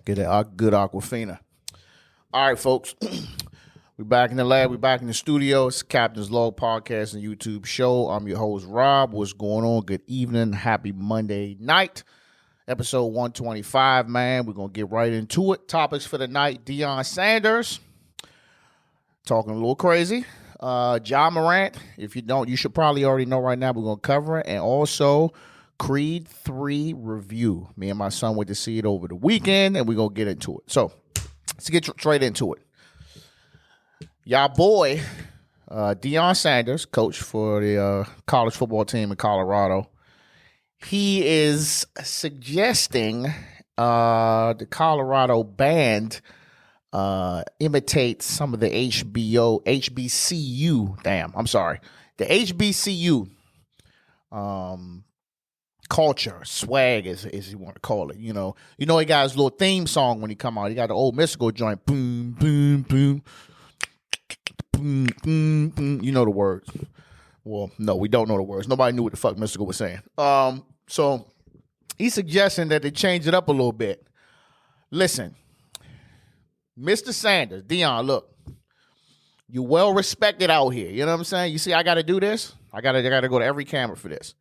Get that good Aquafina. All right, folks. We're back in the lab. We're back in the studio. It's Captain's Log Podcast and YouTube show. I'm your host, Rob. What's going on? Good evening. Happy Monday night. Episode 125, man. We're going to get right into it. Topics for the night. Deion Sanders. Talking a little crazy. Morant. If you don't, you should probably already know right now. We're going to cover it. And also Creed 3 review. Me and my son went to see it over the weekend, and we're going to get into it. So let's get straight into it. Y'all boy, Deion Sanders, coach for the college football team in Colorado, he is suggesting the Colorado band imitate some of the HBCU. The HBCU culture, swag, as you want to call it. You know, he got his little theme song when he come out. He got the old mystical joint, boom, boom, boom. You know the words. Well, no, we don't know the words. Nobody knew what the fuck Mystical was saying. So he's suggesting that they change it up a little bit. Listen, Mr. Sanders, Deion, look, you well respected out here. You know what I'm saying? You see, I got to do this. I got to go to every camera for this.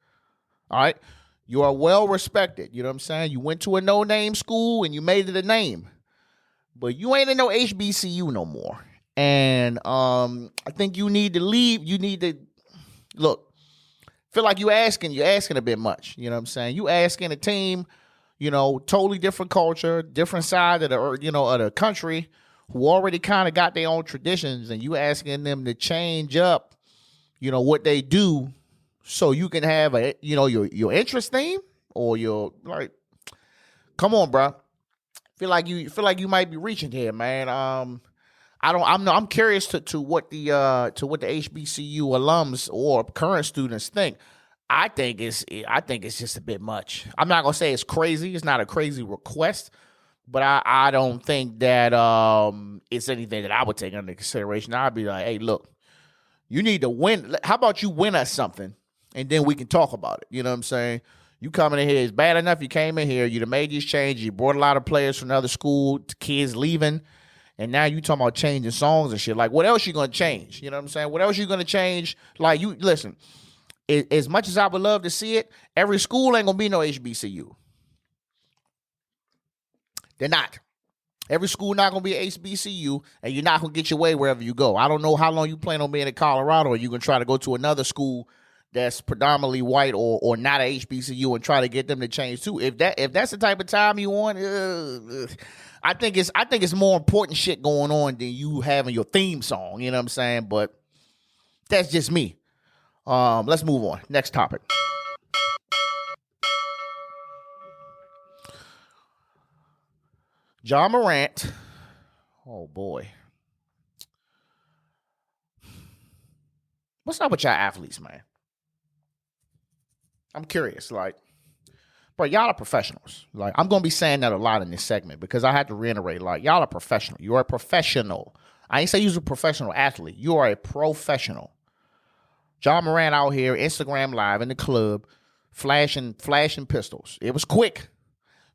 All right, you are well respected. You know what I'm saying? You went to a no-name school and you made it a name, but you ain't in no HBCU no more. And I think you need to leave. You need to look. Feel like you're asking a bit much. You know what I'm saying? You asking a team, totally different culture, different side of the country, who already kind of got their own traditions, and you asking them to change up, what they do, so you can have your interest theme or your like. Come on, bro. Feel like you might be reaching here, man. I'm curious to what the HBCU alums or current students think. I think it's just a bit much. I'm not gonna say it's crazy. It's not a crazy request, but I don't think that it's anything that I would take under consideration. I'd be like, hey, look, you need to win. How about you win us something, and then we can talk about it. You know what I'm saying? You coming in here, it's bad enough you came in here, you'd have made these changes, you brought a lot of players from another school, kids leaving. And now you talking about changing songs and shit. Like, what else you gonna change? You know what I'm saying? What else you gonna change? Like, you listen. As much as I would love to see it, every school ain't gonna be no HBCU. They're not. Every school not gonna be a HBCU, and you're not gonna get your way wherever you go. I don't know how long you plan on being in Colorado, or you gonna try to go to another school that's predominantly white or not a HBCU and try to get them to change too. If that's the type of time you want. I think it's more important shit going on than you having your theme song. You know what I'm saying? But that's just me. Let's move on. Next topic. Morant. Oh boy. What's up with y'all athletes, man? I'm curious. Like, bro, y'all are professionals. Like, I'm going to be saying that a lot in this segment because I had to reiterate, like, y'all are professional. You're a professional. I ain't say you're a professional athlete. You are a professional. Morant out here, Instagram Live in the club, flashing pistols. It was quick,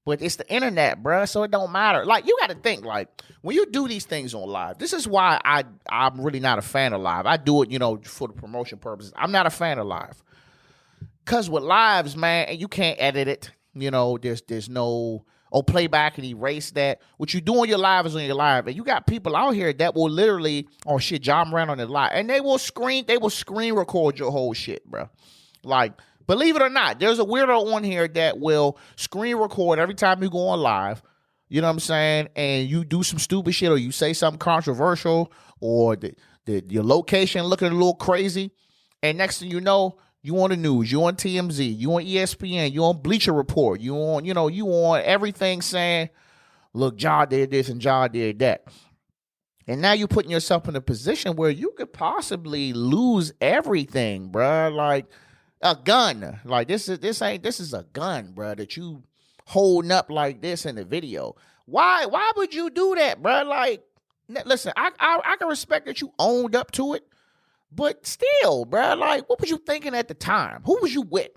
but it's the internet, bro, so it don't matter. Like, you got to think, like, when you do these things on live, this is why I'm really not a fan of live. I do it, for the promotion purposes. I'm not a fan of live. Because with lives, man, you can't edit it. There's no playback and erase that. What you do on your live is on your live. And you got people out here that will literally, John Morant on the live. And they will screen record your whole shit, bro. Like, believe it or not, there's a weirdo on here that will screen record every time you go on live. You know what I'm saying? And you do some stupid shit or you say something controversial or your location looking a little crazy. And next thing you know, you on the news, you on TMZ, you on ESPN, you on Bleacher Report, you on everything saying, look, Ja did this and Ja did that. And now you're putting yourself in a position where you could possibly lose everything, bro. Like a gun. Like this is a gun, bro, that you holding up like this in the video. Why would you do that, bro? Like, listen, I can respect that you owned up to it. But still, bro, like, what was you thinking at the time? Who was you with?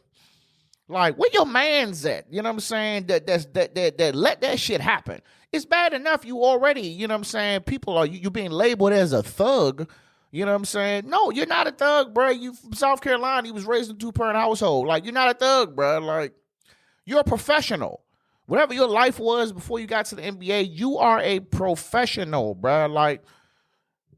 Like, where your man's at? You know what I'm saying? That let that shit happen. It's bad enough you already, you know what I'm saying? People are you being labeled as a thug. You know what I'm saying? No, you're not a thug, bro. You from South Carolina. You was raised in a 2-parent household. Like, you're not a thug, bro. Like, you're a professional. Whatever your life was before you got to the NBA, you are a professional, bro. Like,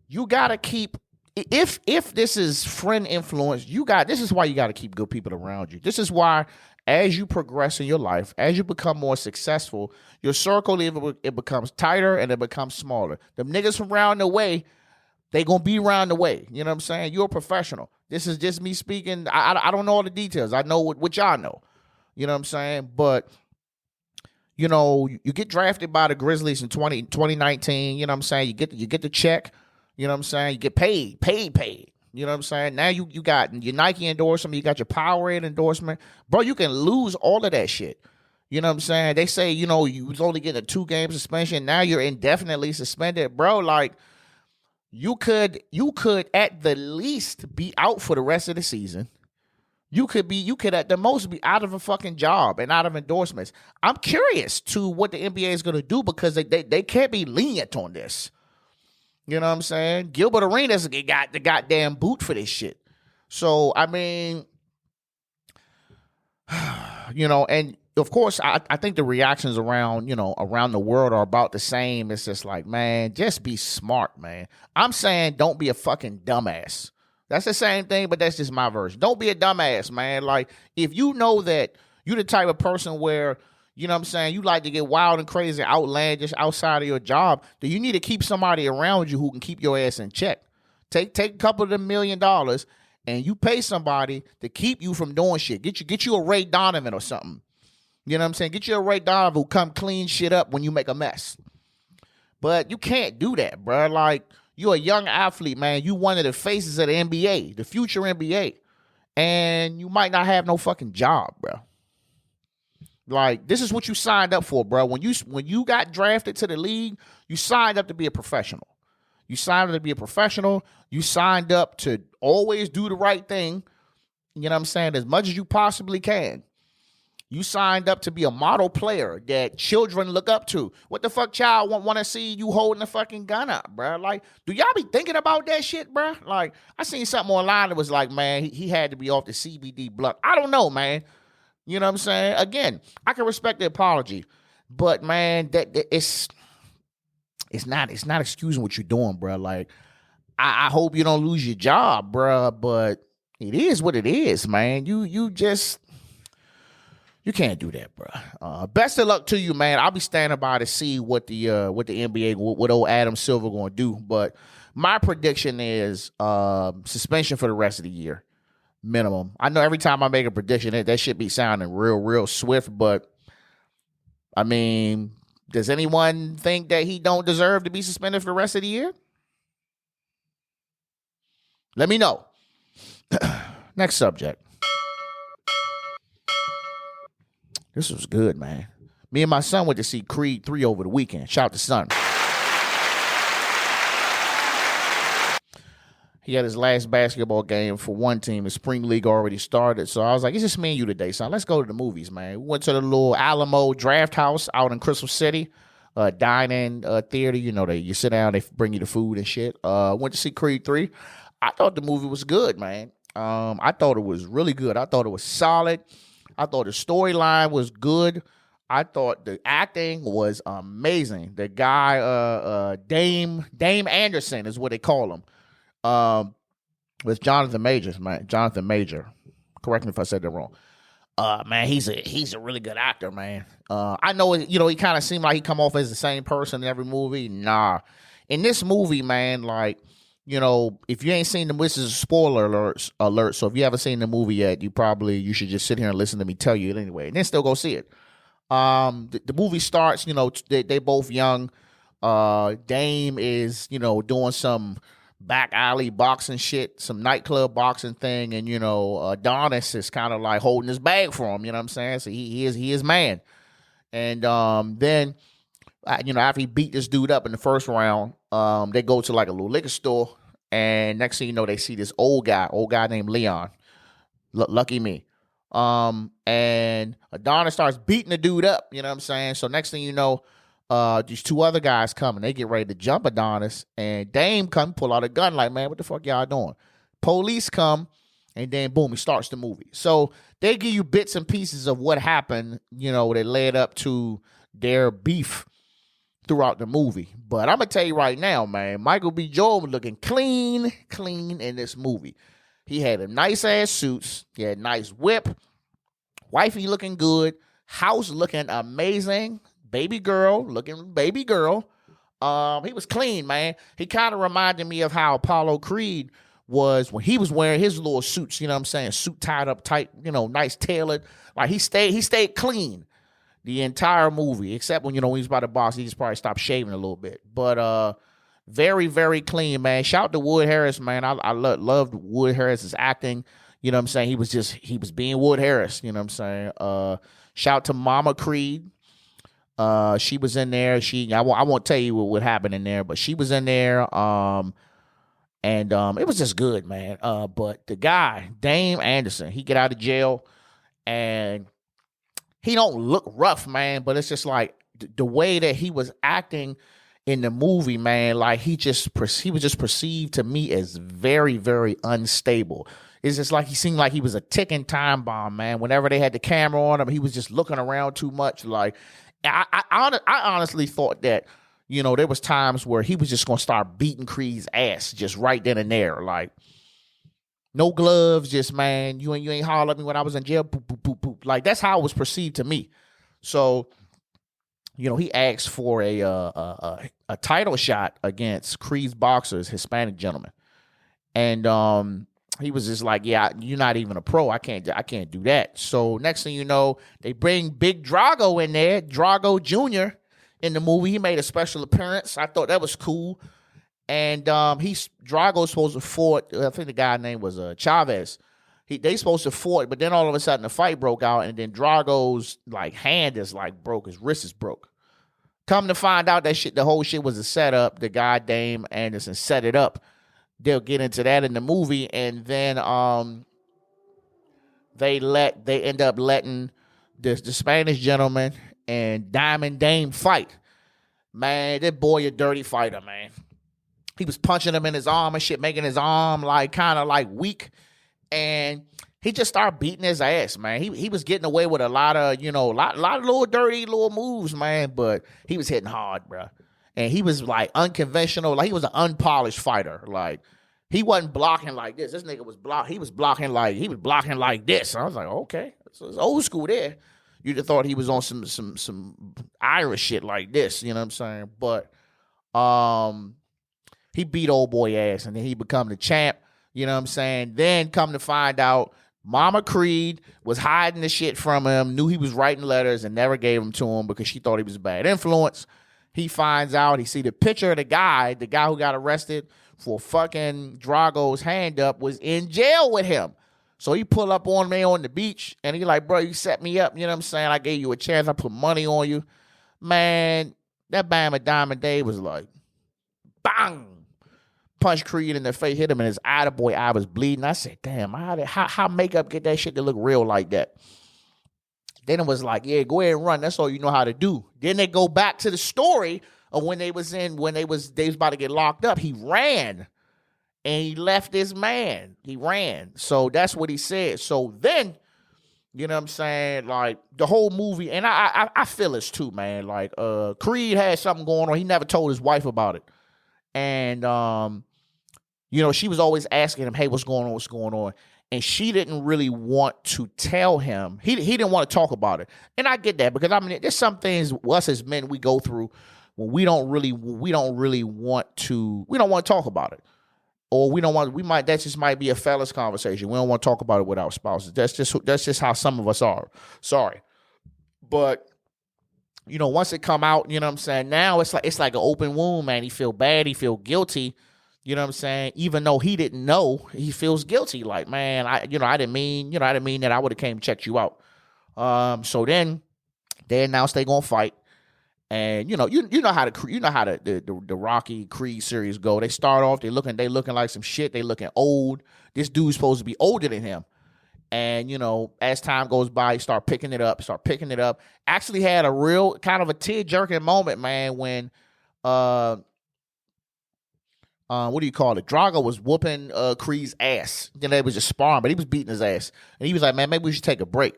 you gotta keep. If this is friend influence, this is why you got to keep good people around you. This is why, as you progress in your life, as you become more successful, your circle it becomes tighter and it becomes smaller. The niggas from around the way, they gonna be around the way. You know what I'm saying? You're a professional. This is just me speaking. I don't know all the details. I know what y'all know. You know what I'm saying? But you know, you get drafted by the Grizzlies in 2019. You know what I'm saying? You get the check. You know what I'm saying? You get paid. You know what I'm saying? Now you got your Nike endorsement, you got your Powerade endorsement. Bro, you can lose all of that shit. You know what I'm saying? They say, you know, you was only getting a 2-game suspension. Now you're indefinitely suspended. Bro, like, you could at the least be out for the rest of the season. You could at the most be out of a fucking job and out of endorsements. I'm curious to what the NBA is going to do because they can't be lenient on this. You know what I'm saying? Gilbert Arenas got the goddamn boot for this shit. So, I mean, you know, and of course, I think the reactions around the world are about the same. It's just like, man, just be smart, man. I'm saying don't be a fucking dumbass. That's the same thing, but that's just my version. Don't be a dumbass, man. Like, if you know that you're the type of person where, you know what I'm saying, you like to get wild and crazy, outlandish outside of your job, then you need to keep somebody around you who can keep your ass in check. Take a couple of them $1 million and you pay somebody to keep you from doing shit. Get you a Ray Donovan or something. You know what I'm saying? Get you a Ray Donovan who come clean shit up when you make a mess. But you can't do that, bro. Like, you're a young athlete, man. You one of the faces of the NBA, the future NBA. And you might not have no fucking job, bro. Like, this is what you signed up for, bro. When you got drafted to the league, you signed up to be a professional. You signed up to be a professional. You signed up to always do the right thing. You know what I'm saying? As much as you possibly can. You signed up to be a model player that children look up to. What the fuck child want to see you holding a fucking gun up, bro? Like, do y'all be thinking about that shit, bro? Like, I seen something online that was like, man, he had to be off the CBD blunt. I don't know, man. You know what I'm saying? Again, I can respect the apology, but man, that it's not excusing what you're doing, bro. Like, I hope you don't lose your job, bro, but it is what it is, man. You can't do that, bro. Best of luck to you, man. I'll be standing by to see what the NBA, what old Adam Silver going to do. But my prediction is suspension for the rest of the year, minimum. I know every time I make a prediction, that should be sounding real swift. But I mean, does anyone think that he don't deserve to be suspended for the rest of the year? Let me know. Next subject. This was good, man. Me and my son went to see Creed 3 over the weekend. Shout out to son. He had his last basketball game for one team. The spring league already started. So I was like, it's just me and you today, son. Let's go to the movies, man. We went to the little Alamo Draft House out in Crystal City. Dine-in theater. You know, you sit down, they bring you the food and shit. Went to see Creed 3. I thought the movie was good, man. I thought it was really good. I thought it was solid. I thought the storyline was good. I thought the acting was amazing. The guy, Dame Anderson is what they call him. With Jonathan Majors, man. Jonathan Major. Correct me if I said that wrong. Man, he's a really good actor, man. I know, he kind of seemed like he come off as the same person in every movie. Nah. In this movie, man, like, if you ain't seen them, this is a spoiler alert. So if you haven't seen the movie yet, you should just sit here and listen to me tell you it anyway, and then still go see it. The movie starts, they both young. Dame is, doing some back alley boxing shit, some nightclub boxing thing, and Adonis is kind of like holding his bag for him. You know what I'm saying? So he is man. And then, after he beat this dude up in the first round, they go to like a little liquor store, and next thing you know, they see this old guy named Leon. Lucky me. And Adonis starts beating the dude up, you know what I'm saying? So next thing you know, these two other guys come and they get ready to jump Adonis, and Dame come pull out a gun like, man, what the fuck y'all doing? Police come, and then boom, he starts the movie. So they give you bits and pieces of what happened, you know, that led up to their beef throughout the movie. But I'm gonna tell you right now, man, Michael B. Jordan was looking clean in this movie. He had a nice ass suits, he had a nice whip, wifey looking good, house looking amazing, baby girl looking baby girl. He was clean, man. He kind of reminded me of how Apollo Creed was when he was wearing his little suits, you know what I'm saying? Suit tied up tight, you know, nice tailored. Like he stayed clean the entire movie, except when, you know, when he was by the box, he just probably stopped shaving a little bit. But very, very clean, man. Shout out to Wood Harris, man. I loved Wood Harris's acting. You know what I'm saying? He was being Wood Harris, you know what I'm saying? Shout out to Mama Creed. She was in there. I won't tell you what happened in there, but she was in there. And it was just good, man. But the guy, Dame Anderson, he get out of jail, and he don't look rough, man. But it's just like the way that he was acting in the movie, man. Like he was just perceived to me as very, very unstable. It's just like he seemed like he was a ticking time bomb, man. Whenever they had the camera on him, he was just looking around too much. Like I honestly thought that, you know, there was times where he was just going to start beating Creed's ass just right then and there. Like, no gloves, just, man, you ain't holler at me when I was in jail. Boop, boop, boop, boop. Like, that's how it was perceived to me. So, you know, he asked for a title shot against Creed's boxers, Hispanic gentleman. And he was just like, yeah, you're not even a pro. I can't do that. So next thing you know, they bring Big Drago in there, Drago Jr., in the movie. He made a special appearance. I thought that was cool. And Drago's supposed to fought, I think the guy's name was Chavez. They supposed to fought, but then all of a sudden the fight broke out, and then Drago's like hand is like broke, his wrist is broke. Come to find out that the whole shit was a setup. The guy Dame Anderson set it up. They'll get into that in the movie, and then they end up letting the Spanish gentleman and Diamond Dame fight. Man, that boy a dirty fighter, man. He was punching him in his arm and shit, making his arm like kind of like weak. And he just started beating his ass, man. He was getting away with a lot of, you know, lot of little dirty little moves, man. But he was hitting hard, bro. And he was like unconventional. Like he was an unpolished fighter. Like he wasn't blocking like this. This nigga was he was blocking like this. I was like, okay, so it's old school there. You'd have thought he was on some Irish shit like this, you know what I'm saying? But he beat old boy ass, and then he become the champ, you know what I'm saying? Then come to find out, Mama Creed was hiding the shit from him, knew he was writing letters, and never gave them to him because she thought he was a bad influence. He finds out, he see the picture of the guy who got arrested for fucking Drago's hand up was in jail with him. So he pull up on me on the beach, and he like, bro, you set me up, you know what I'm saying? I gave you a chance, I put money on you. Man, that Bama Diamond Dave was like, bang! Punched Creed in the face, hit him in his eye. The boy eye was bleeding. I said, damn, how makeup get that shit to look real like that? Then it was like, yeah, go ahead and run. That's all you know how to do. Then they go back to the story of when they was about to get locked up. He ran. And he left this man. He ran. So that's what he said. So then, you know what I'm saying? Like, the whole movie, and I feel this too, man. Like, Creed had something going on. He never told his wife about it. And, you know, she was always asking him, hey, what's going on? What's going on? And she didn't really want to tell him. He didn't want to talk about it. And I get that because, I mean, there's some things us as men we go through when we don't really want to talk about it. Or that just might be a fellas conversation. We don't want to talk about it with our spouses. That's just how some of us are. Sorry. But, you know, once it come out, you know what I'm saying? Now it's like an open wound, man. He feel bad. He feel guilty. You know what I'm saying? Even though he didn't know, he feels guilty. Like, man, I didn't mean that I would have came and checked you out. So then they announced they gonna fight. And you know how the Rocky Creed series go. They start off, they looking like some shit. They looking old. This dude's supposed to be older than him. And, as time goes by, he start picking it up. Actually had a real kind of a tear-jerking moment, man, when what do you call it? Drago was whooping Creed's ass. Then they was just sparring, but he was beating his ass. And he was like, man, maybe we should take a break.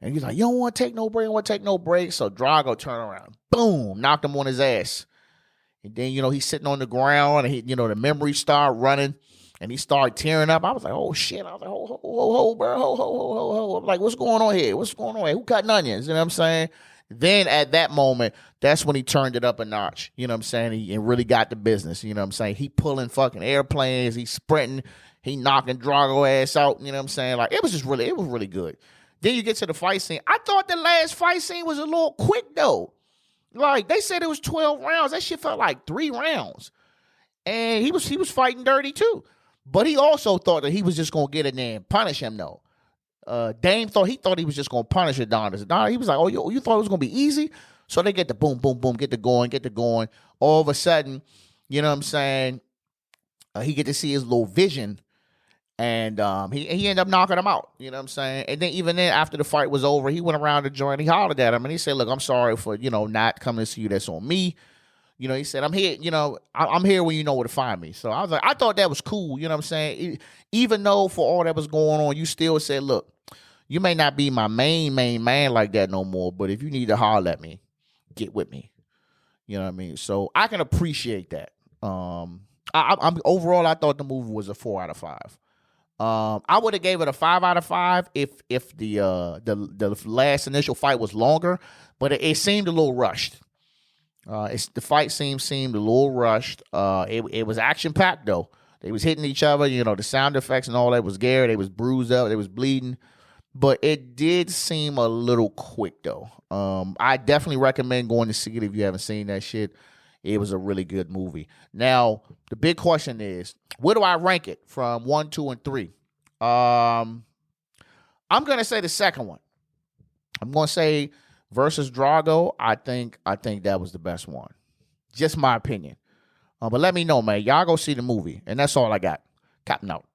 And he's like, you don't want to take no break. So Drago turned around, boom, knocked him on his ass. And then, he's sitting on the ground, and the memories start running, and he started tearing up. I was like, oh, shit. I was like, ho, bro, ho. I'm like, what's going on here? Who cutting onions? You know what I'm saying? Then at that moment, that's when he turned it up a notch. You know what I'm saying? He really got the business. You know what I'm saying? He pulling fucking airplanes. He sprinting. He knocking Drago ass out. You know what I'm saying? Like, it was really good. Then you get to the fight scene. I thought the last fight scene was a little quick, though. Like, they said it was 12 rounds. That shit felt like 3 rounds. And he was fighting dirty, too. But he also thought that he was just going to get in there and punish him, though. Dame thought he was just going to punish Adonis. He was like, oh, you thought it was going to be easy? So they get the boom, boom, boom, get the going. All of a sudden, you know what I'm saying, he get to see his little vision. And he ended up knocking him out. You know what I'm saying? And then even then, after the fight was over, he went around the joint. He hollered at him, and he said, look, I'm sorry for, not coming to see you. That's on me. He said, I'm here, I'm here when you know where to find me. So I was like, I thought that was cool. You know what I'm saying? Even though for all that was going on, you still said, look, you may not be my main man like that no more, but if you need to holler at me, get with me. You know what I mean? So I can appreciate that. I'm overall, I thought the movie was a 4 out of 5. I would have gave it a 5 out of 5 if the last initial fight was longer, but it seemed a little rushed. The fight seemed a little rushed. It was action packed though. They was hitting each other. The sound effects and all that was scary. They was bruised up. They was bleeding, but it did seem a little quick though. I definitely recommend going to see it if you haven't seen that shit. It was a really good movie. Now, the big question is, where do I rank it from 1, 2, and 3? I'm going to say the second one. I'm going to say versus Drago. I think that was the best one. Just my opinion. But let me know, man. Y'all go see the movie. And that's all I got. Captain out.